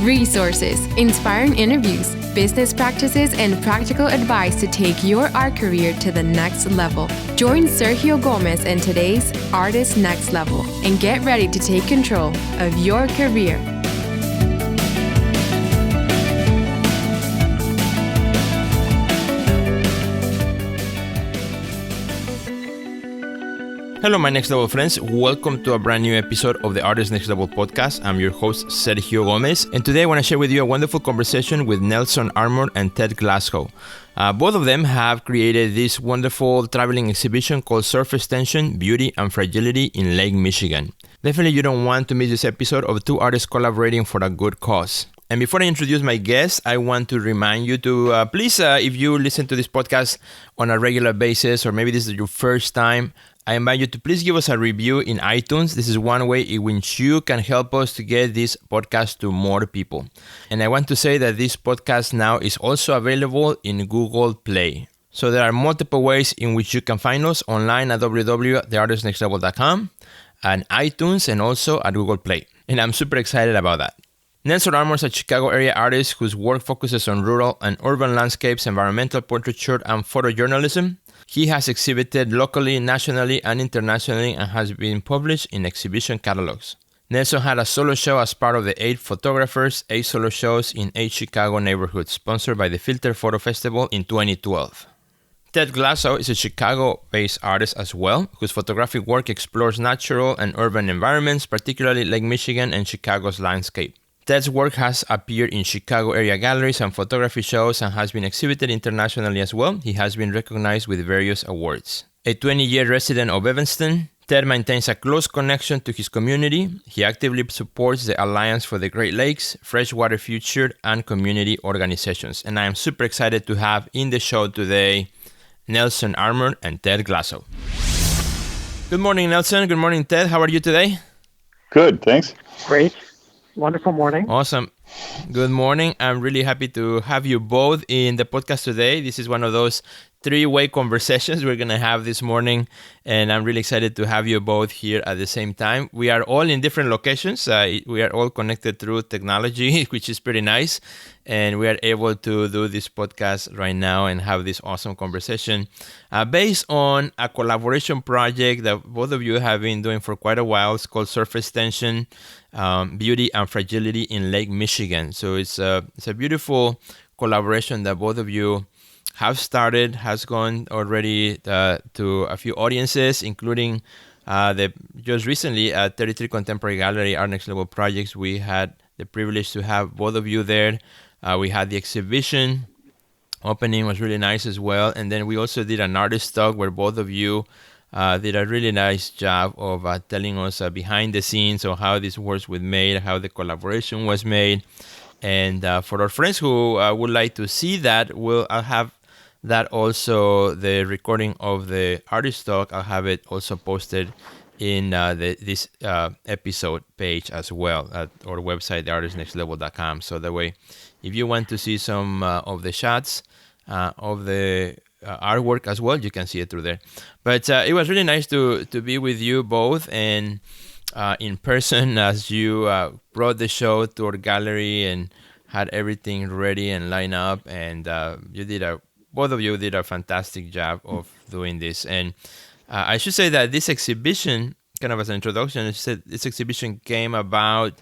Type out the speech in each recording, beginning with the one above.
resources, inspiring interviews, business practices, and practical advice to take your art career to the next level. Join Sergio Gomez in today's Artist Next Level and get ready to take control of your career. Hello, my Next Level friends. Welcome to a brand new episode of the Artist Next Level podcast. I'm your host, Sergio Gomez, and today I want to share with you a wonderful conversation with Nelson Armour and Ted Glasoe. Both of them have created this wonderful traveling exhibition called Surface Tension, Beauty and Fragility in Lake Michigan. Definitely you don't want to miss this episode of two artists collaborating for a good cause. And before I introduce my guest, I want to remind you to please, if you listen to this podcast on a regular basis, or maybe this is your first time, I invite you to please give us a review in iTunes. This is one way in which you can help us to get this podcast to more people. And I want to say that this podcast now is also available in Google Play. So there are multiple ways in which you can find us online at www.theartistnextlevel.com and iTunes and also at Google Play. And I'm super excited about that. Nelson Armour is a Chicago area artist whose work focuses on rural and urban landscapes, environmental portraiture, and photojournalism. He has exhibited locally, nationally, and internationally and has been published in exhibition catalogs. Nelson had a solo show as part of the 8 Photographers, 8 Solo Shows in 8 Chicago neighborhoods, sponsored by the Filter Photo Festival in 2012. Ted Glasoe is a Chicago-based artist as well, whose photographic work explores natural and urban environments, particularly Lake Michigan and Chicago's landscape. Ted's work has appeared in Chicago area galleries and photography shows and has been exhibited internationally as well. He has been recognized with various awards. A 20-year resident of Evanston, Ted maintains a close connection to his community. He actively supports the Alliance for the Great Lakes, Freshwater Future, and community organizations. And I am super excited to have in the show today Nelson Armour and Ted Glasoe. Good morning, Nelson. Good morning, Ted. How are you today? Good, thanks. Great. Wonderful morning. Awesome. Good morning. I'm really happy to have you both in the podcast today. This is one of those three-way conversations we're going to have this morning, and I'm really excited to have you both here at the same time. We are all in different locations. We are all connected through technology, which is pretty nice, and we are able to do this podcast right now and have this awesome conversation based on a collaboration project that both of you have been doing for quite a while. It's called Surface Tension, Beauty and Fragility in Lake Michigan. So it's a beautiful collaboration that both of you have started, has gone already to a few audiences, including just recently at 33 Contemporary Gallery, Art Next Level Projects. We had the privilege to have both of you there. We had the exhibition opening, was really nice as well. And then we also did an artist talk where both of you did a really nice job of telling us behind the scenes of how this work was made, how the collaboration was made. And for our friends who would like to see that, I'll have that also, the recording of the artist talk, I'll have it also posted in this episode page as well at our website, theartistnextlevel.com. So that way, if you want to see some of the shots of the artwork as well, you can see it through there. But it was really nice to be with you both and in person as you brought the show to our gallery and had everything ready and lined up. And both of you did a fantastic job of doing this. And I should say that this exhibition, kind of as an introduction, this exhibition came about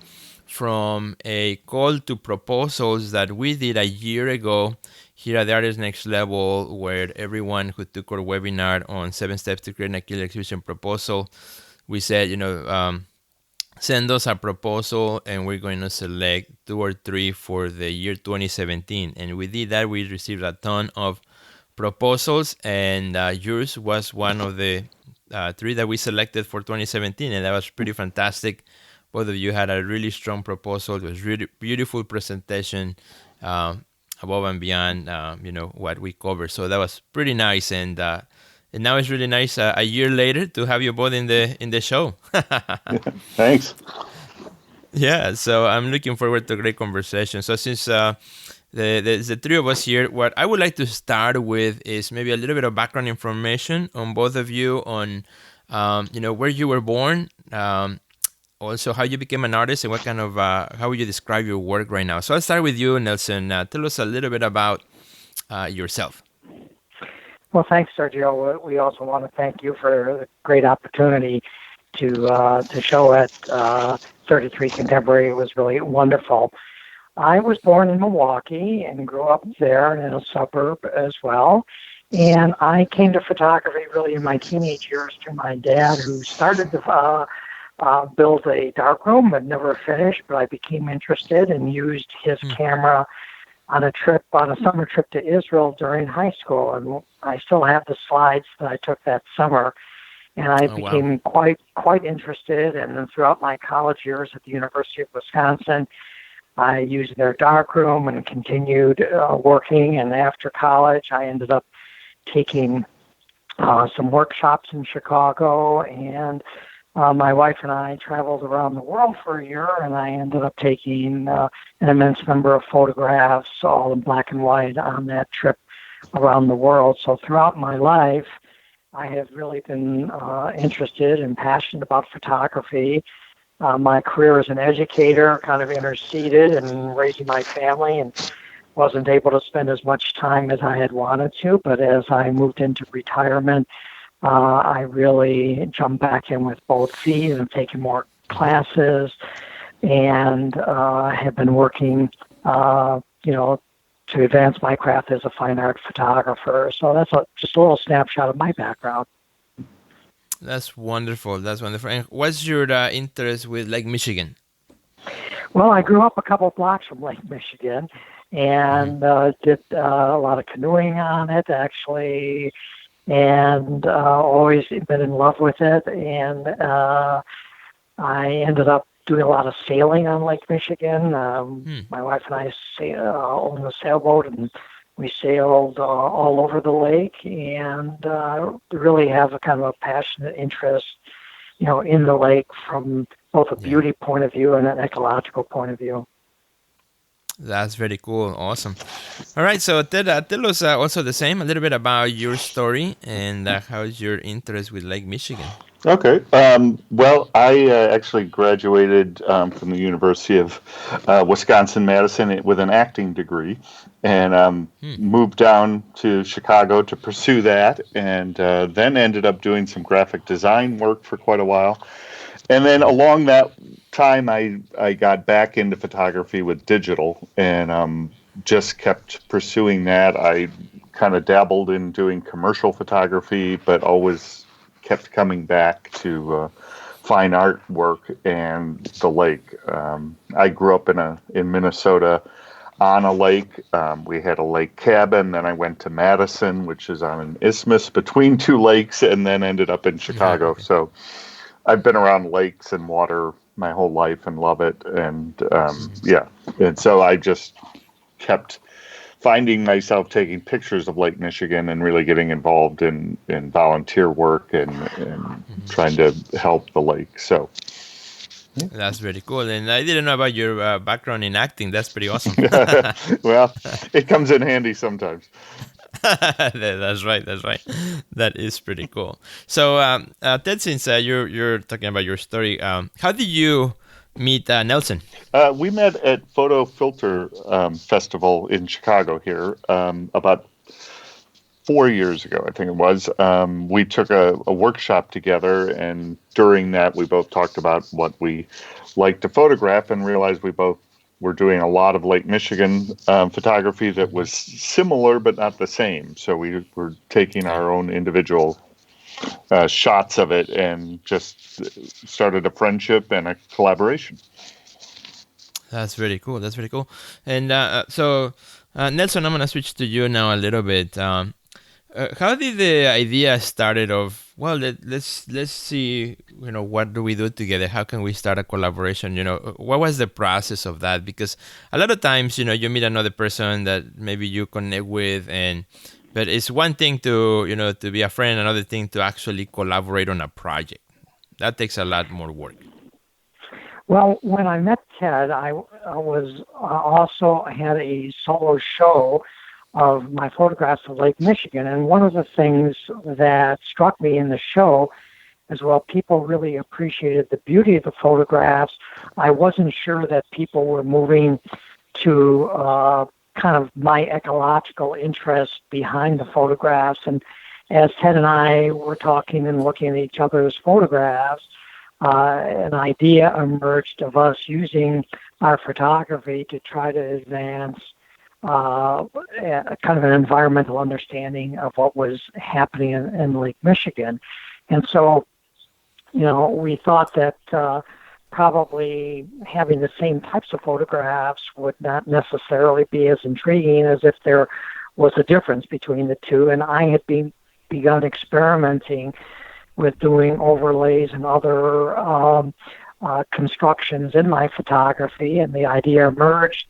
from a call to proposals that we did a year ago here at the Artist Next Level, where everyone who took our webinar on 7 Steps to Create a Killer Exhibition Proposal, we said, send us a proposal and we're going to select 2 or 3 for the year 2017. And we did that. We received a ton of proposals, and yours was one of the 3 that we selected for 2017, and that was pretty fantastic. Both of you had a really strong proposal. It was really beautiful presentation, above and beyond, what we covered. So that was pretty nice, and now it's really nice a year later to have you both in the show. Thanks. Yeah, so I'm looking forward to a great conversation. So since the 3 of us here, what I would like to start with is maybe a little bit of background information on both of you, on where you were born, also how you became an artist and what kind of, how would you describe your work right now? So I'll start with you, Nelson. Tell us a little bit about yourself. Well, thanks, Sergio. We also want to thank you for the great opportunity to show at 33 Contemporary. It was really wonderful. I was born in Milwaukee and grew up there in a suburb as well. And I came to photography really in my teenage years through my dad, who started to build a darkroom but never finished. But I became interested and used his camera on a summer trip to Israel during high school. And I still have the slides that I took that summer. And I became quite interested. And then throughout my college years at the University of Wisconsin, I used their darkroom and continued working. And after college, I ended up taking some workshops in Chicago. And my wife and I traveled around the world for a year, and I ended up taking an immense number of photographs, all in black and white, on that trip around the world. So throughout my life, I have really been interested and passionate about photography. My career as an educator kind of interceded in raising my family and wasn't able to spend as much time as I had wanted to. But as I moved into retirement, I really jumped back in with both feet and taken more classes and have been working, to advance my craft as a fine art photographer. So that's just a little snapshot of my background. That's wonderful. That's wonderful. And what's your interest with Lake Michigan? Well, I grew up a couple blocks from Lake Michigan and did a lot of canoeing on it, actually, and always been in love with it. And I ended up doing a lot of sailing on Lake Michigan. My wife and I owned a sailboat, and we sailed all over the lake, and really have a kind of a passionate interest, in the lake from both a beauty point of view and an ecological point of view. That's very cool. Awesome. All right. So tell us also the same, a little bit about your story and how's your interest with Lake Michigan. Okay. Well, I actually graduated from the University of Wisconsin-Madison with an acting degree, and moved down to Chicago to pursue that, and then ended up doing some graphic design work for quite a while. And then along that time, I got back into photography with digital, and just kept pursuing that. I kind of dabbled in doing commercial photography, but always kept coming back to fine art work and the lake. I grew up in Minnesota on a lake. We had a lake cabin. Then I went to Madison, which is on an isthmus between two lakes, and then ended up in Chicago. So I've been around lakes and water my whole life and love it. And and so I just kept finding myself taking pictures of Lake Michigan and really getting involved in volunteer work and trying to help the lake. So that's very cool. And I didn't know about your background in acting. That's pretty awesome. Well, it comes in handy sometimes. That's right. That is pretty cool. So Ted, since you're talking about your story, how did you meet Nelson? We met at Photo Filter Festival in Chicago here about 4 years ago, I think it was. We took a workshop together, and during that we both talked about what we like to photograph and realized we both were doing a lot of Lake Michigan photography that was similar but not the same. So we were taking our own individual shots of it and just started a friendship and a collaboration. That's very cool. And so Nelson, I'm going to switch to you now a little bit. How did the idea started of, well, let's see, what do we do together? How can we start a collaboration? What was the process of that? Because a lot of times, you meet another person that maybe you connect with, but it's one thing to be a friend, another thing to actually collaborate on a project. That takes a lot more work. Well, when I met Ted, I was also had a solo show of my photographs of Lake Michigan. And one of the things that struck me in the show as well. People really appreciated the beauty of the photographs. I wasn't sure that people were moving to kind of my ecological interest behind the photographs. And as Ted and I were talking and looking at each other's photographs, an idea emerged of us using our photography to try to advance kind of an environmental understanding of what was happening in Lake Michigan. And so, we thought that probably having the same types of photographs would not necessarily be as intriguing as if there was a difference between the two. And I had begun experimenting with doing overlays and other constructions in my photography, and the idea emerged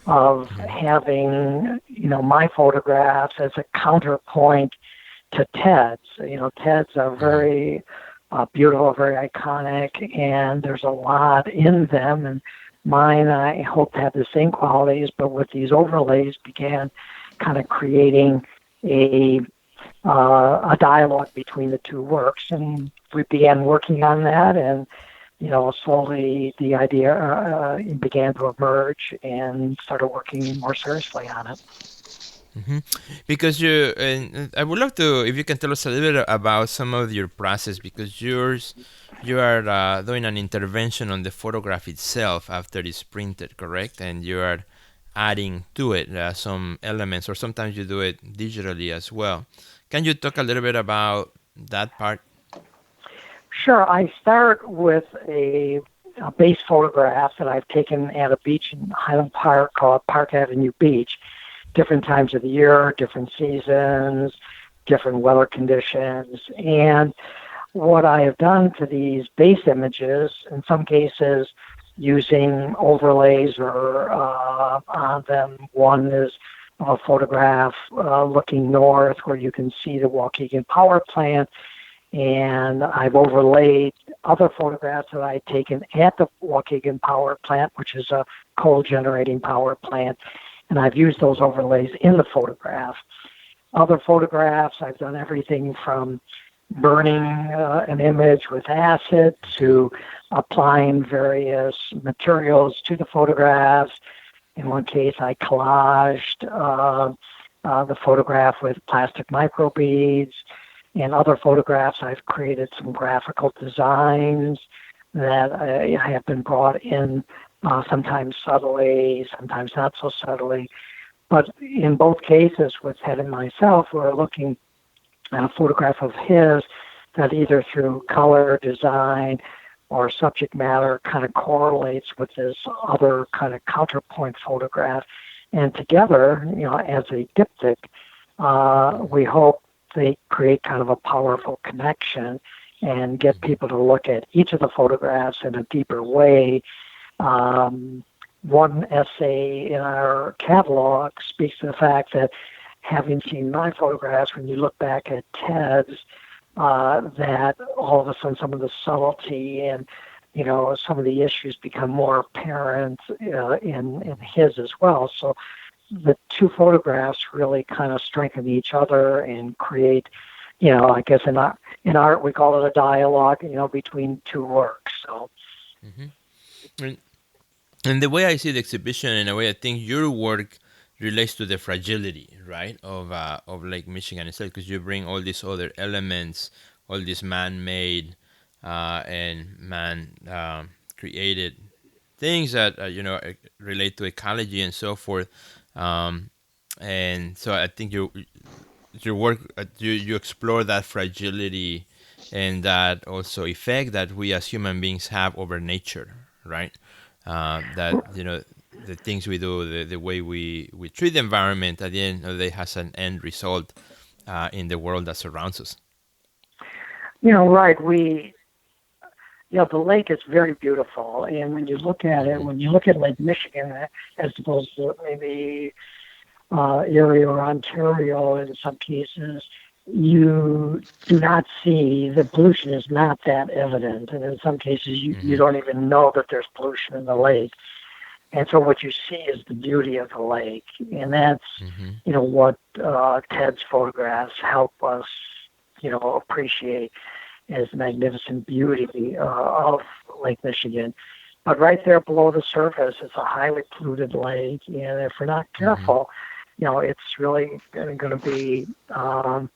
of having, my photographs as a counterpoint to Ted's. Ted's are very beautiful, very iconic, and there's a lot in them, and mine, I hope to have the same qualities, but with these overlays began kind of creating a dialogue between the two works, and we began working on that, and slowly the idea began to emerge and started working more seriously on it. Mm-hmm. Because and I would love to, if you can tell us a little bit about some of your process, because you are doing an intervention on the photograph itself after it's printed, correct? And you are adding to it some elements, or sometimes you do it digitally as well. Can you talk a little bit about that part? Sure. I start with a base photograph that I've taken at a beach in Highland Park called Park Avenue Beach. Different times of the year, different seasons, different weather conditions. And what I have done to these base images, in some cases using overlays or on them, one is a photograph looking north where you can see the Waukegan power plant. And I've overlaid other photographs that I've taken at the Waukegan power plant, which is a coal-generating power plant. And I've used those overlays in the photograph. Other photographs, I've done everything from burning an image with acid to applying various materials to the photographs. In one case, I collaged the photograph with plastic microbeads. In other photographs, I've created some graphical designs that have been brought in sometimes subtly, sometimes not so subtly. But in both cases, with Ted and myself, we're looking at a photograph of his that either through color, design, or subject matter kind of correlates with this other kind of counterpoint photograph. And together, as a diptych, we hope they create kind of a powerful connection and get people to look at each of the photographs in a deeper way. One essay in our catalog speaks to the fact that having seen my photographs, when you look back at Ted's, that all of a sudden some of the subtlety and some of the issues become more apparent in his as well. So the two photographs really kind of strengthen each other and create, I guess in art we call it a dialogue, between two works. So. Mm-hmm. And the way I see the exhibition, in a way, I think your work relates to the fragility, right, of Lake Michigan itself, because you bring all these other elements, all these man-made and man-created things that relate to ecology and so forth. And so I think your work, you explore that fragility and that also effect that we as human beings have over nature, right? That the things we do, the way we treat the environment, at the end of the day has an end result in the world that surrounds us. Right. The lake is very beautiful, and when you look at it, when you look at Lake Michigan, as opposed to maybe Erie or Ontario in some cases, you do not see, the pollution is not that evident, and in some cases you don't even know that there's pollution in the lake. And so what you see is the beauty of the lake, and that's what Ted's photographs help us appreciate. is the magnificent beauty of Lake Michigan. But right there below the surface, it's a highly polluted lake, and if we're not careful, it's really going to be a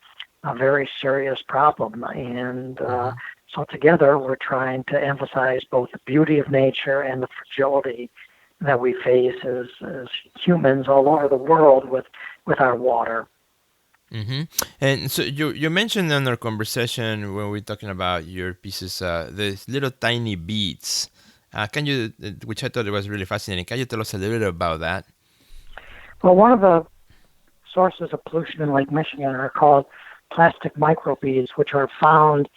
very serious problem. And so together, we're trying to emphasize both the beauty of nature and the fragility that we face as humans all over the world with our water. Mm-hmm. And so you mentioned in our conversation when we're talking about your pieces, these little tiny beads. Which I thought it was really fascinating. Can you tell us a little bit about that? Well, one of the sources of pollution in Lake Michigan are called plastic microbeads, which are found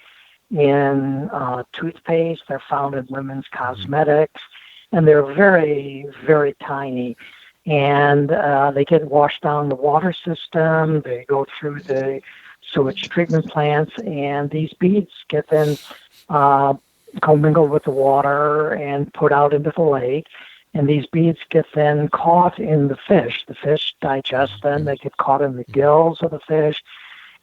in toothpaste. They're found in women's cosmetics, and they're very, very tiny. And they get washed down the water system. They go through the sewage treatment plants, and these beads get then commingled with the water and put out into the lake. And these beads get then caught in the fish. The fish digest them. They get caught in the gills of the fish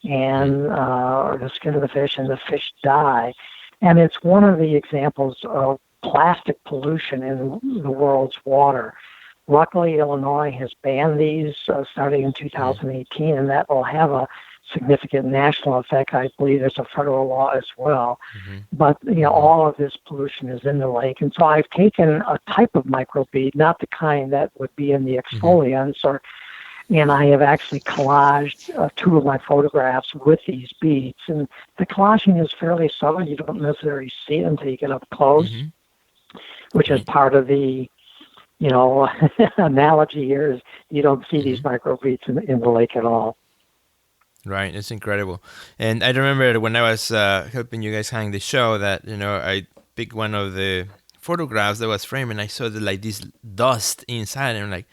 and or the skin of the fish, and the fish die. And it's one of the examples of plastic pollution in the world's water. Luckily, Illinois has banned these starting in 2018, and that will have a significant national effect. I believe there's a federal law as well. But all of this pollution is in the lake, and so I've taken a type of microbead, not the kind that would be in the exfoliants, and I have actually collaged 2 of my photographs with these beads. And the collaging is fairly subtle; you don't necessarily see it until you get up close, which is part of the analogy here. Is you don't see these microbeads in the lake at all. Right, it's incredible. And I remember when I was helping you guys hang the show that, I picked one of the photographs that was framed and I saw this dust inside and I'm like,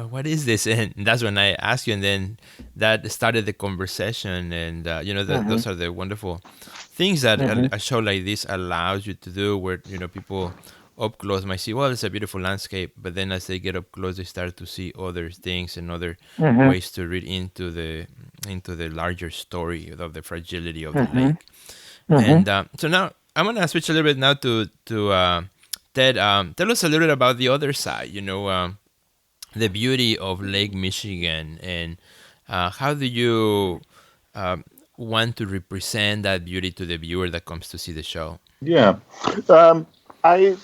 what is this? And that's when I asked you, and then that started the conversation. And, those are the wonderful things that a show like this allows you to do, where, people up close might see, well, it's a beautiful landscape, but then as they get up close, they start to see other things and other ways to read into the larger story of the fragility of the lake. And so now I'm gonna switch a little bit now to Ted. Tell us a little bit about the other side. The beauty of Lake Michigan, and how do you want to represent that beauty to the viewer that comes to see the show? Yeah. I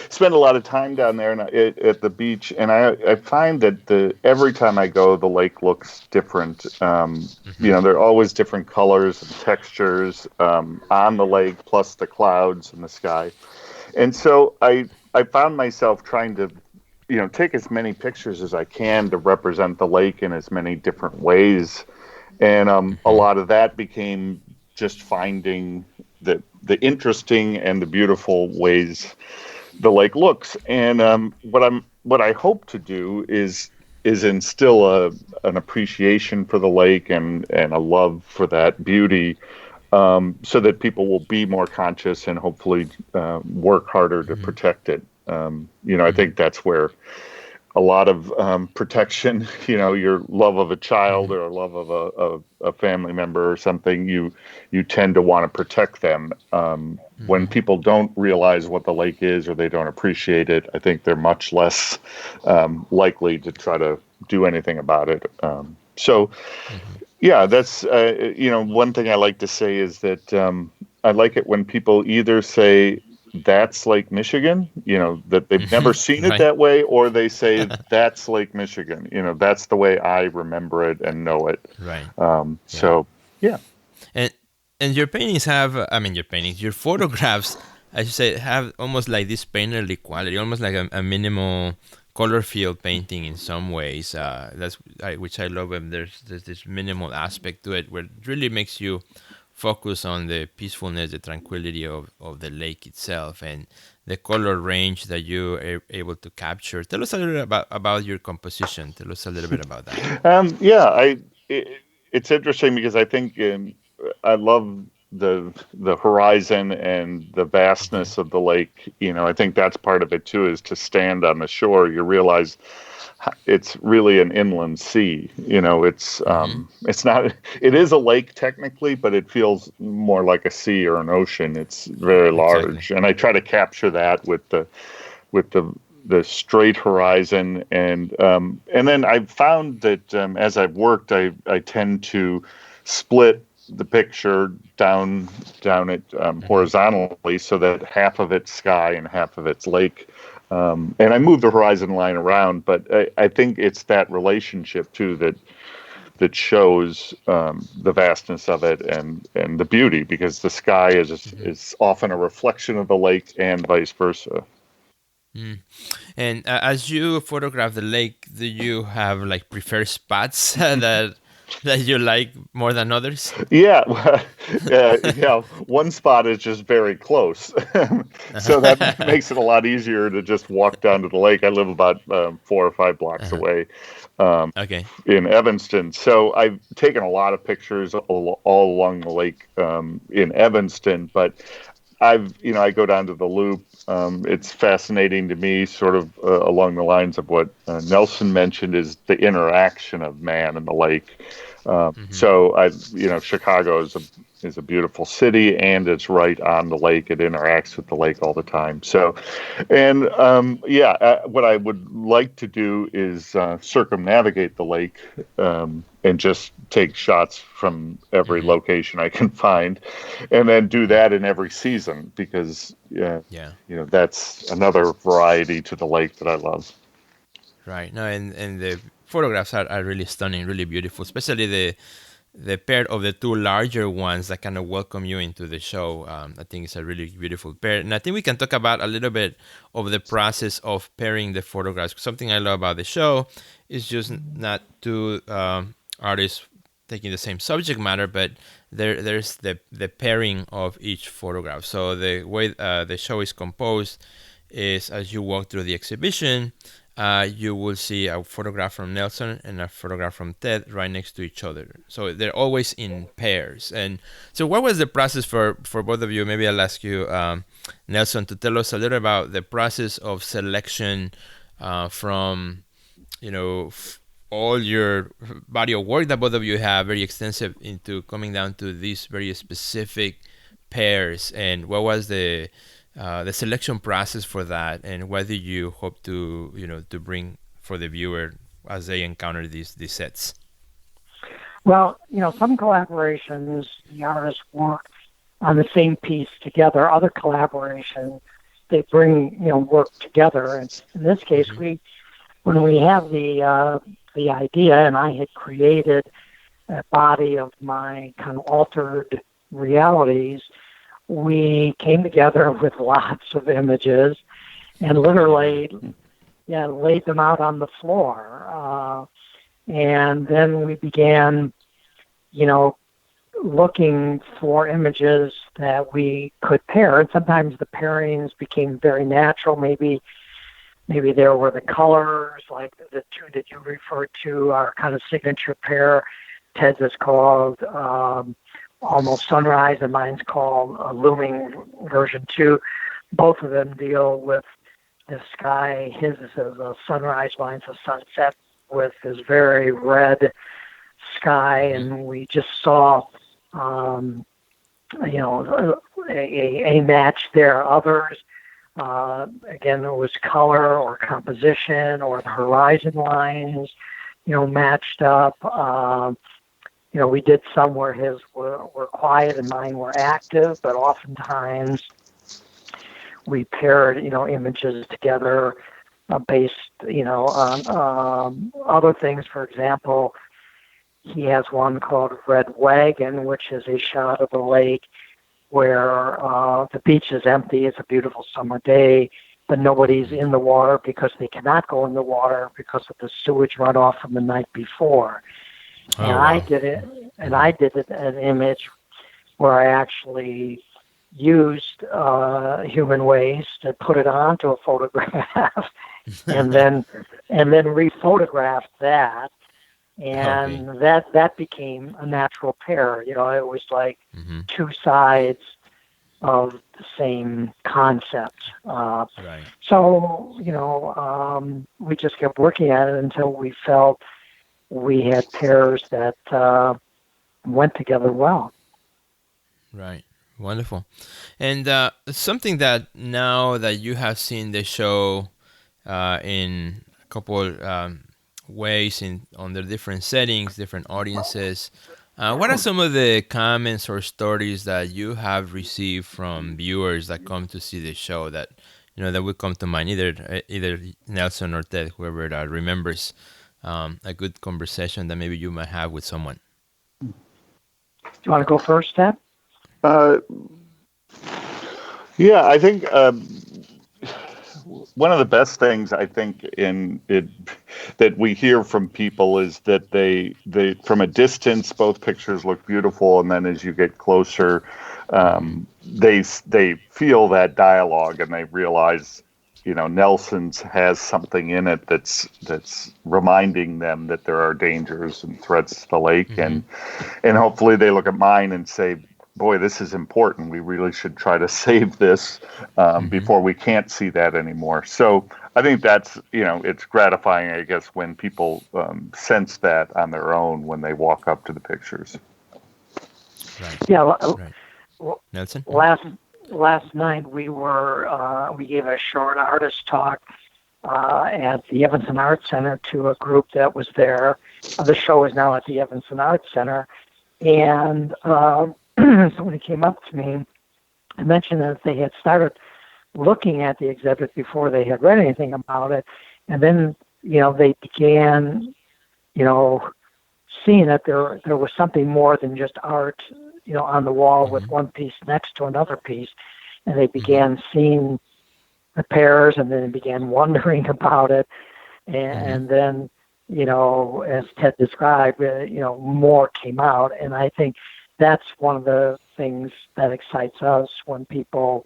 spend a lot of time down there at the beach, and I find that every time I go, the lake looks different. There are always different colors and textures on the lake, plus the clouds and the sky. And so I found myself trying to, take as many pictures as I can to represent the lake in as many different ways. And a lot of that became just finding the interesting and the beautiful ways the lake looks. And what I hope to do is instill an appreciation for the lake and a love for that beauty, so that people will be more conscious and hopefully work harder to protect it. I think that's where a lot of protection, your love of a child or a love of a family member or something, you tend to want to protect them. When people don't realize what the lake is or they don't appreciate it, I think they're much less likely to try to do anything about it. That's, one thing I like to say is that I like it when people either say, that's Lake Michigan, that they've never seen it that way, or they say that's Lake Michigan, that's the way I remember it and know it. Right. And your paintings your photographs, I should say, have almost like this painterly quality, almost like a minimal color field painting in some ways. Which I love. And there's this minimal aspect to it where it really makes you focus on the peacefulness, the tranquility of the lake itself, and the color range that you are able to capture. Tell us a little bit about your composition. Tell us a little bit about that. It's interesting because I think I love the horizon and the vastness of the lake. I think that's part of it too, is to stand on the shore. You realize it's really an inland sea. It's not. It is a lake technically, but it feels more like a sea or an ocean. It's very large, Exactly. and I try to capture that with the straight horizon, and then I've found that as I've worked, I tend to split the picture down it horizontally, so that half of it's sky and half of it's lake. And I move the horizon line around, but I think it's that relationship too that shows the vastness of it and the beauty, because the sky is often a reflection of the lake and vice versa. Mm. And as you photograph the lake, do you have like preferred spots that you like more than others? Yeah, one spot is just very close, so that makes it a lot easier to just walk down to the lake. I live about 4 or 5 blocks away Okay. in Evanston, so I've taken a lot of pictures all along the lake in Evanston. But I go down to the Loop. It's fascinating to me, sort of along the lines of what Nelson mentioned, is the interaction of man and the lake. So Chicago is a beautiful city, and it's right on the lake. It interacts with the lake all the time. So, and what I would like to do is circumnavigate the lake and just take shots from every location I can find, and then do that in every season, because that's another variety to the lake that I love. Right. No, and the photographs are really stunning, really beautiful, especially the pair of the two larger ones that kind of welcome you into the show. I think it's a really beautiful pair. And I think we can talk about a little bit of the process of pairing the photographs. Something I love about the show is just not two artists taking the same subject matter, but there's the pairing of each photograph. So the way the show is composed is, as you walk through the exhibition, you will see a photograph from Nelson and a photograph from Ted right next to each other. So they're always in pairs. And so what was the process for both of you? Maybe I'll ask you, Nelson, to tell us a little about the process of selection from, all your body of work that both of you have, very extensive, into coming down to these very specific pairs. And what was the selection process for that, and what do you hope to bring for the viewer as they encounter these sets? Well, some collaborations, the artists work on the same piece together. Other collaborations, they bring work together. And in this case, when we have the idea, and I had created a body of my kind of altered realities, we came together with lots of images and literally laid them out on the floor. And then we began, looking for images that we could pair. And sometimes the pairings became very natural. Maybe there were the colors, like the two that you referred to, our kind of signature pair. Ted's is called Almost Sunrise, and mine's called Looming version 2. Both of them deal with the sky. His is a sunrise, mine's a sunset with this very red sky, and we just saw, a match there. Others, again, it was color or composition or the horizon lines, matched up. We did some where his were quiet and mine were active, but oftentimes we paired, images together based, on other things. For example, he has one called Red Wagon, which is a shot of the lake where the beach is empty. It's a beautiful summer day, but nobody's in the water because they cannot go in the water because of the sewage runoff from the night before. And I did an image where I actually used human waste to put it onto a photograph, and then rephotographed that, and that became a natural pair. It was like two sides of the same concept. Right. So, we just kept working at it until we felt we had pairs that went together well. Right. Wonderful. And something that now that you have seen the show in a couple ways in under different settings, different audiences, what are some of the comments or stories that you have received from viewers that come to see the show that that would come to mind? Either Nelson or Ted, whoever that remembers a good conversation that maybe you might have with someone. Do you want to go first, Ted? Yeah, I think one of the best things I think in it that we hear from people is that they from a distance both pictures look beautiful, and then as you get closer, they feel that dialogue and they realize, Nelson's has something in it that's reminding them that there are dangers and threats to the lake, and hopefully they look at mine and say, boy, this is important. We really should try to save this before we can't see that anymore. So I think that's, it's gratifying, I guess, when people sense that on their own when they walk up to the pictures. Right. Yeah. Right. Nelson? Last night we gave a short artist talk at the Evanston Arts Center to a group that was there. The show is now at the Evanston Arts Center. And somebody came up to me and mentioned that they had started looking at the exhibit before they had read anything about it. And then, they began, seeing that there was something more than just art, on the wall with one piece next to another piece. And they began seeing the pairs, and then began wondering about it. And then, as Ted described, more came out. And I think that's one of the things that excites us when people,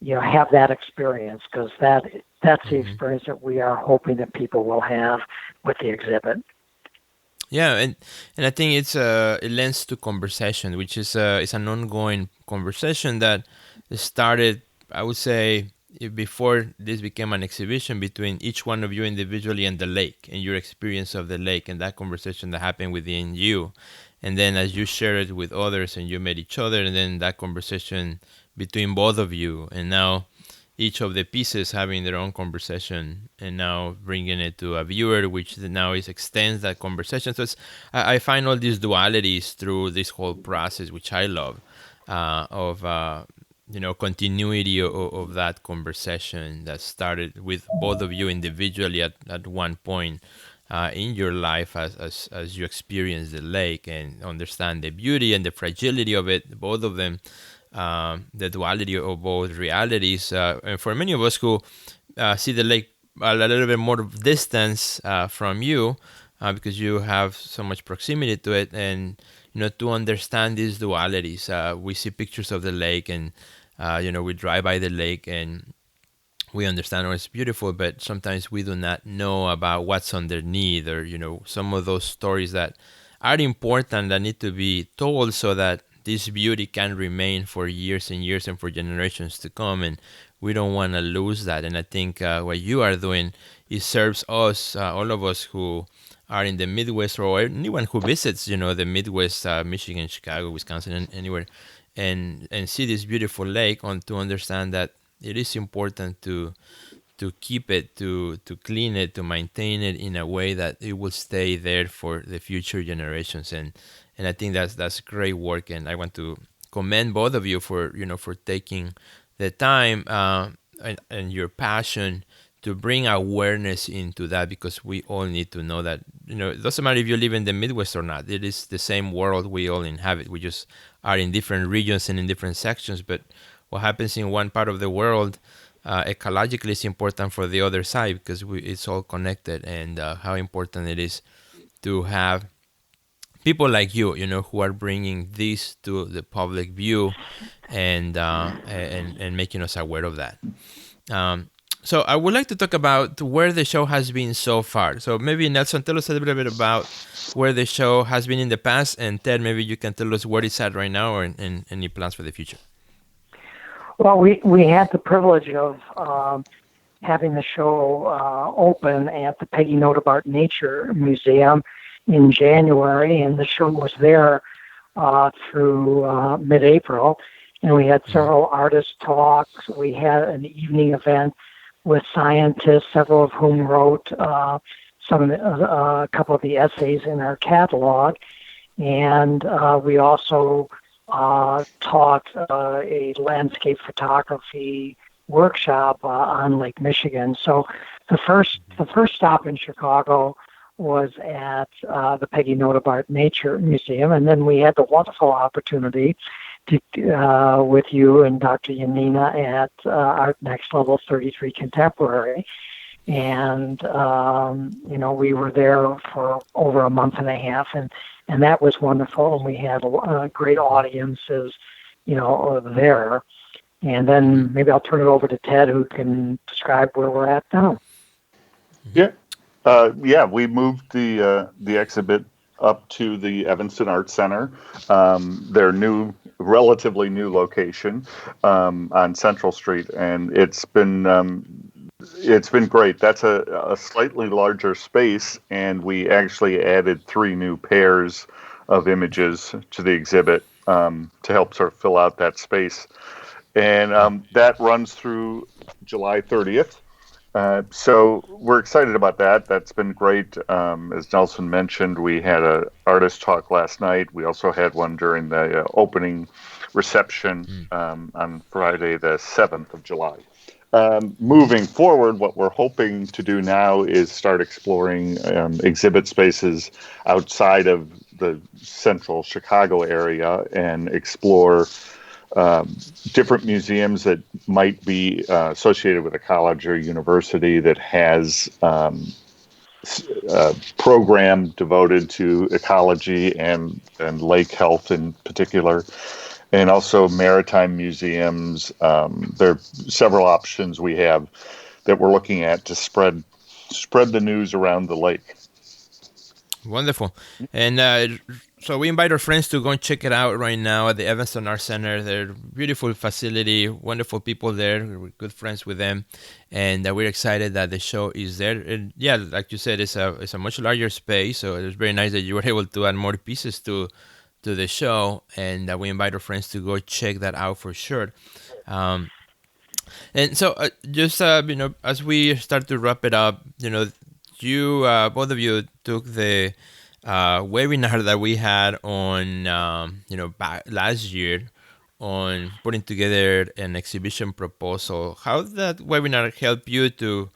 have that experience, because that's the experience that we are hoping that people will have with the exhibit. Yeah, and I think it lends to conversation, which is it's an ongoing conversation that started, I would say, before this became an exhibition, between each one of you individually and the lake and your experience of the lake, and that conversation that happened within you. And then as you share it with others and you met each other, and then that conversation between both of you, and now each of the pieces having their own conversation, and now bringing it to a viewer, which now extends that conversation. So I find all these dualities through this whole process, which I love, of continuity of that conversation that started with both of you individually at one point in your life as you experience the lake and understand the beauty and the fragility of it, both of them, the duality of both realities. And for many of us who see the lake a little bit more distance from you, because you have so much proximity to it, and to understand these dualities, we see pictures of the lake, and we drive by the lake and we understand, it's beautiful, but sometimes we do not know about what's underneath, or some of those stories that are important that need to be told so that this beauty can remain for years and years and for generations to come, and we don't want to lose that. And I think what you are doing, it serves us, all of us who are in the Midwest, or anyone who visits, the Midwest, Michigan, Chicago, Wisconsin, and anywhere, and see this beautiful lake, to understand that it is important to keep it, to clean it, to maintain it in a way that it will stay there for the future generations. And I think that's great work, and I want to commend both of you for taking the time and your passion to bring awareness into that, because we all need to know that it doesn't matter if you live in the Midwest or not. It is the same world we all inhabit. We just are in different regions and in different sections, but what happens in one part of the world ecologically is important for the other side, because it's all connected. And how important it is to have people like you, who are bringing this to the public view and making us aware of that. So I would like to talk about where the show has been so far. So maybe Nelson, tell us a little bit about where the show has been in the past, and Ted, maybe you can tell us where it's at right now, and any plans for the future. Well, we had the privilege of having the show open at the Peggy Notabart Nature Museum in January, and the show was there through mid-April, and we had several artist talks. We had an evening event with scientists, several of whom wrote a couple of the essays in our catalog, and we also taught a landscape photography workshop on Lake Michigan. So the first stop in Chicago was at the Peggy Notabart Nature Museum, and then we had the wonderful opportunity to, with you and Dr. Yanina at Art Next Level 33 Contemporary. And, we were there for over a month and a half, and that was wonderful. And we had great audiences, there. And then maybe I'll turn it over to Ted, who can describe where we're at now. Yeah. We moved the exhibit up to the Evanston Art Center, their relatively new location on Central Street, and it's been great. That's a slightly larger space, and we actually added 3 new pairs of images to the exhibit to help sort of fill out that space. And that runs through July 30th. So we're excited about that. That's been great. As Nelson mentioned, we had an artist talk last night. We also had one during the opening reception on Friday, the 7th of July. Moving forward, what we're hoping to do now is start exploring exhibit spaces outside of the central Chicago area and explore different museums that might be associated with a college or university that has a program devoted to ecology and lake health in particular, and also maritime museums. There are several options we have that we're looking at to spread the news around the lake. Wonderful. And so we invite our friends to go and check it out right now at the Evanston Art Center. They're a beautiful facility, wonderful people there. We're good friends with them, and we're excited that the show is there. And yeah, like you said, it's a much larger space, so it's very nice that you were able to add more pieces to the show, and we invite our friends to go check that out for sure. And so just as we start to wrap it up, you both of you took the webinar that we had on back last year on putting together an exhibition proposal. How did that webinar help you to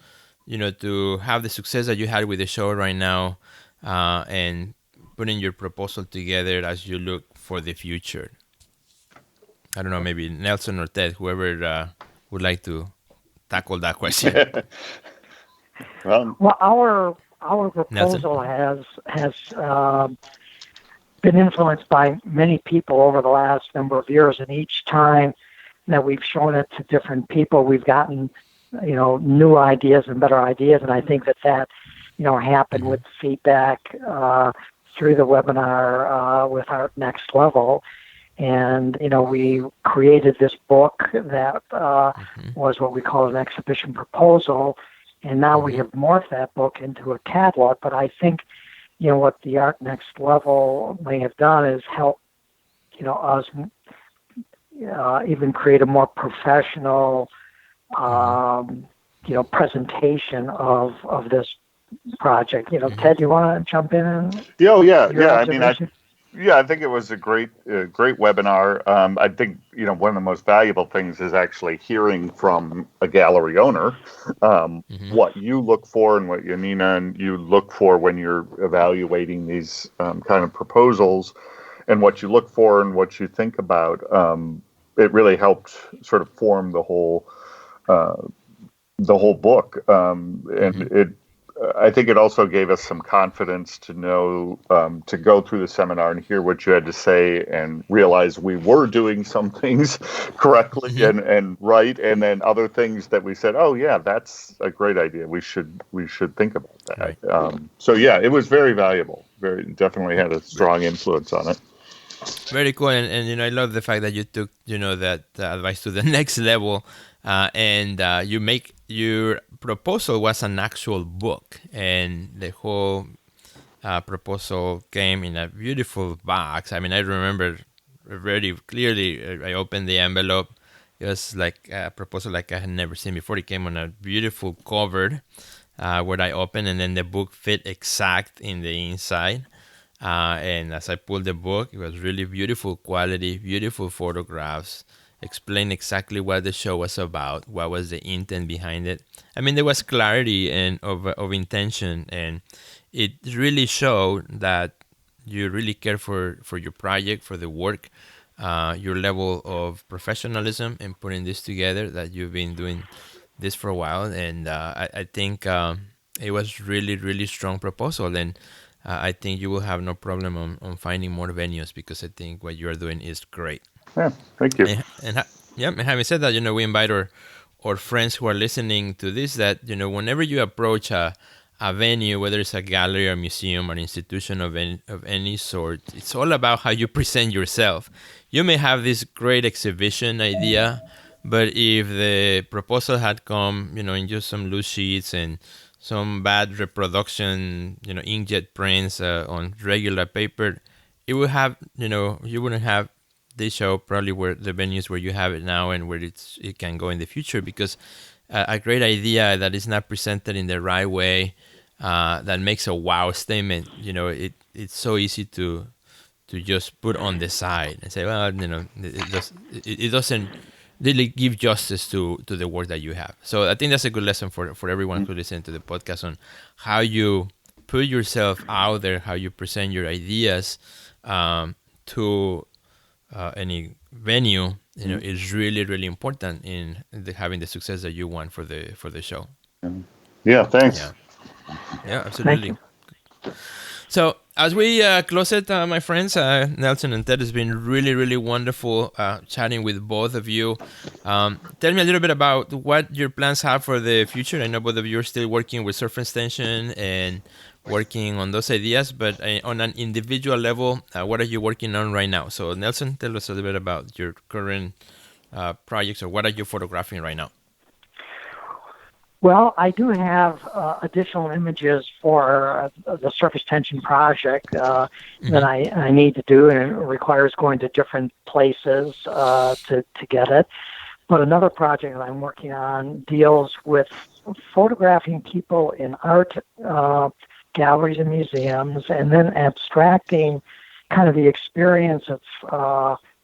have the success that you had with the show right now, and putting your proposal together as you look for the future? I don't know, maybe Nelson or Ted, whoever would like to tackle that question. Well, our proposal has been influenced by many people over the last number of years, and each time that we've shown it to different people, we've gotten new ideas and better ideas, and I think that happened with feedback through the webinar with Art Next Level. And, we created this book that was what we call an exhibition proposal. And now we have morphed that book into a catalog. But I think, what the Art Next Level may have done is help, us, even create a more professional, presentation of this project. Ted, you want to jump in? I think it was a great webinar. I think one of the most valuable things is actually hearing from a gallery owner what you look for and what Yanina and you look for when you're evaluating these kind of proposals, and what you look for and what you think about. It really helped sort of form the whole book, and I think it also gave us some confidence to know, to go through the seminar and hear what you had to say and realize we were doing some things correctly and right. And then other things that we said, oh yeah, that's a great idea. We should think about that. Right. It was very valuable. Definitely had a strong influence on it. Very cool, and I love the fact that you took that advice to the next level, and you make your proposal was an actual book, and the whole proposal came in a beautiful box. I mean, I remember very clearly. I opened the envelope. It was like a proposal like I had never seen before. It came on a beautiful cover, where I opened, and then the book fit exact in the inside. And as I pulled the book, it was really beautiful quality, beautiful photographs, explained exactly what the show was about, what was the intent behind it. I mean, there was clarity and of intention, and it really showed that you really care for your project, for the work, your level of professionalism in putting this together, that you've been doing this for a while. And I think it was really, really strong proposal. And I think you will have no problem on finding more venues, because I think what you are doing is great. Yeah, thank you. And having said that, we invite our friends who are listening to this that, whenever you approach a venue, whether it's a gallery or museum or institution of any sort, it's all about how you present yourself. You may have this great exhibition idea, but if the proposal had come, in just some loose sheets and some bad reproduction, inkjet prints on regular paper, it would have, you wouldn't have this show probably where the venues where you have it now and where it can go in the future, because a great idea that is not presented in the right way, that makes a wow statement, it's so easy to just put on the side and say, well, it doesn't really give justice to the work that you have. So I think that's a good lesson for everyone who listens to the podcast on how you put yourself out there, how you present your ideas to any venue. Is really, really important in having the success that you want for the show. Yeah, thanks. Yeah, absolutely. So as we close it, my friends, Nelson and Ted, it's been really, really wonderful chatting with both of you. Tell me a little bit about what your plans have for the future. I know both of you are still working with Surf Extension and working on those ideas, but on an individual level, what are you working on right now? So Nelson, tell us a little bit about your current projects, or what are you photographing right now? Well, I do have additional images for the surface tension project that I need to do, and it requires going to different places to get it. But another project that I'm working on deals with photographing people in art galleries and museums, and then abstracting kind of the experience of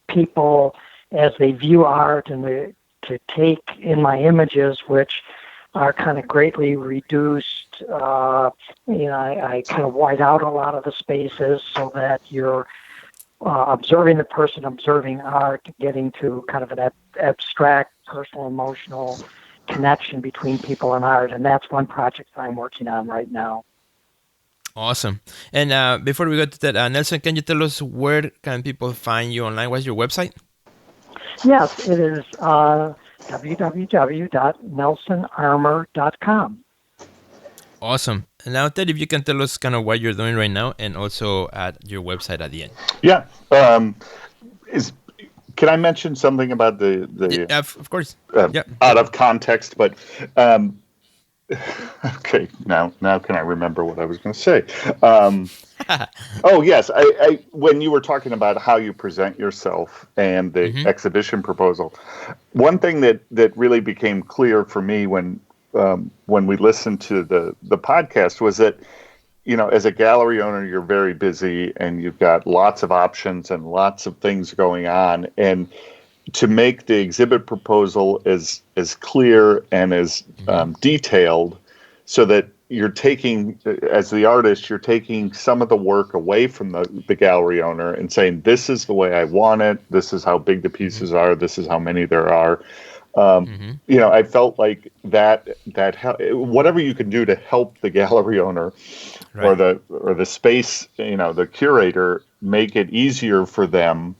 people as they view art, and to take in my images, which are kind of greatly reduced. I kind of white out a lot of the spaces so that you're observing the person, observing art, getting to kind of an abstract, personal, emotional connection between people and art. And that's one project that I'm working on right now. Awesome. And before we go to that, Nelson, can you tell us where can people find you online? What's your website? Yes, it is www.nelsonarmour.com. Awesome. And now, Ted, if you can tell us kind of what you're doing right now, and also at your website at the end. Yeah. Can I mention something about the yeah, of course. Out of context, but okay, now can I remember what I was going to say? Oh yes, I when you were talking about how you present yourself and the exhibition proposal, one thing that really became clear for me when we listened to the podcast was that, as a gallery owner, you're very busy and you've got lots of options and lots of things going on, and to make the exhibit proposal as clear and as detailed, so that you're taking, as the artist, you're taking some of the work away from the gallery owner and saying, this is the way I want it, this is how big the pieces are, this is how many there are. I felt like that whatever you can do to help the gallery owner, right, or the space, the curator, make it easier for them.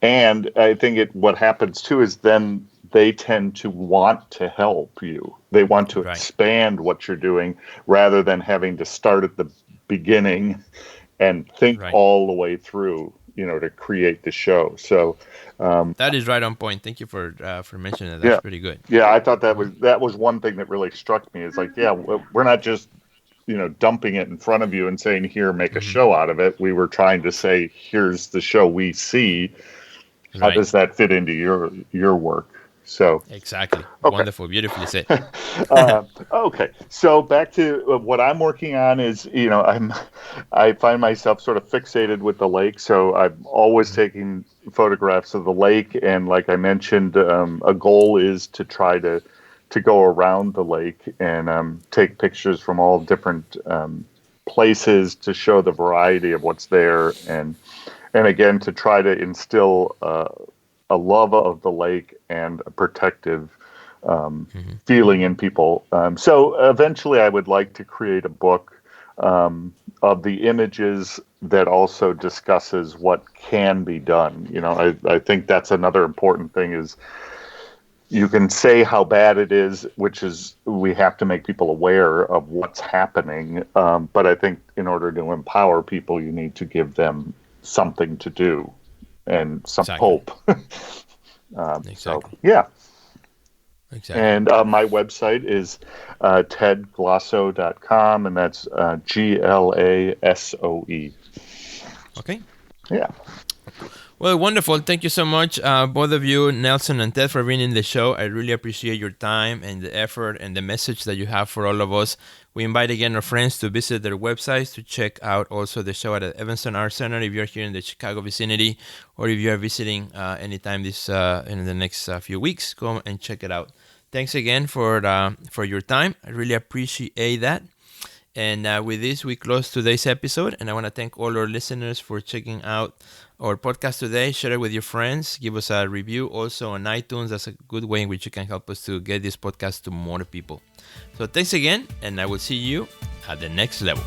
And I think what happens too is then they tend to want to help you. They want to expand what you're doing, rather than having to start at the beginning and think all the way through. to create the show. So that is right on point. Thank you for mentioning that. That's pretty good. Yeah, I thought that was one thing that really struck me. Is like, yeah, we're not just dumping it in front of you and saying, here, make a show out of it. We were trying to say, here's the show we see. How does that fit into your work? So exactly. Okay. Wonderful. Beautifully said. Okay. So back to what I'm working on is, I find myself sort of fixated with the lake. So I'm always taking photographs of the lake. And like I mentioned, a goal is to try to go around the lake and take pictures from all different places to show the variety of what's there. And again, to try to instill a love of the lake and a protective feeling in people. So eventually I would like to create a book of the images that also discusses what can be done. I think that's another important thing is you can say how bad it is, which is we have to make people aware of what's happening. But I think in order to empower people, you need to give them something to do and some hope. Exactly. So, yeah. Exactly. And my website is tedglasoe.com, and that's Glasoe. Okay. Yeah. Well, wonderful. Thank you so much, both of you, Nelson and Ted, for being in the show. I really appreciate your time and the effort and the message that you have for all of us. We invite again our friends to visit their websites to check out also the show at the Evanston Arts Center if you're here in the Chicago vicinity, or if you're visiting anytime in the next few weeks, go and check it out. Thanks again for your time. I really appreciate that. And with this, we close today's episode. And I want to thank all our listeners for checking out our podcast today. Share it with your friends. Give us a review also on iTunes. That's a good way in which you can help us to get this podcast to more people. So thanks again, and I will see you at the next level.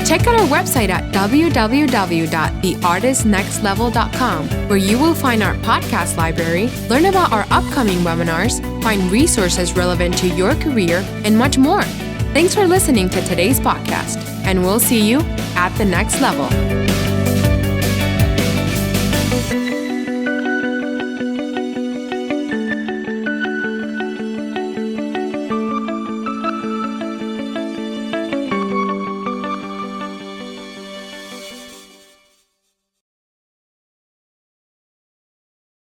Check out our website at www.theartistnextlevel.com, where you will find our podcast library, learn about our upcoming webinars, find resources relevant to your career, and much more. Thanks for listening to today's podcast, and we'll see you at the next level.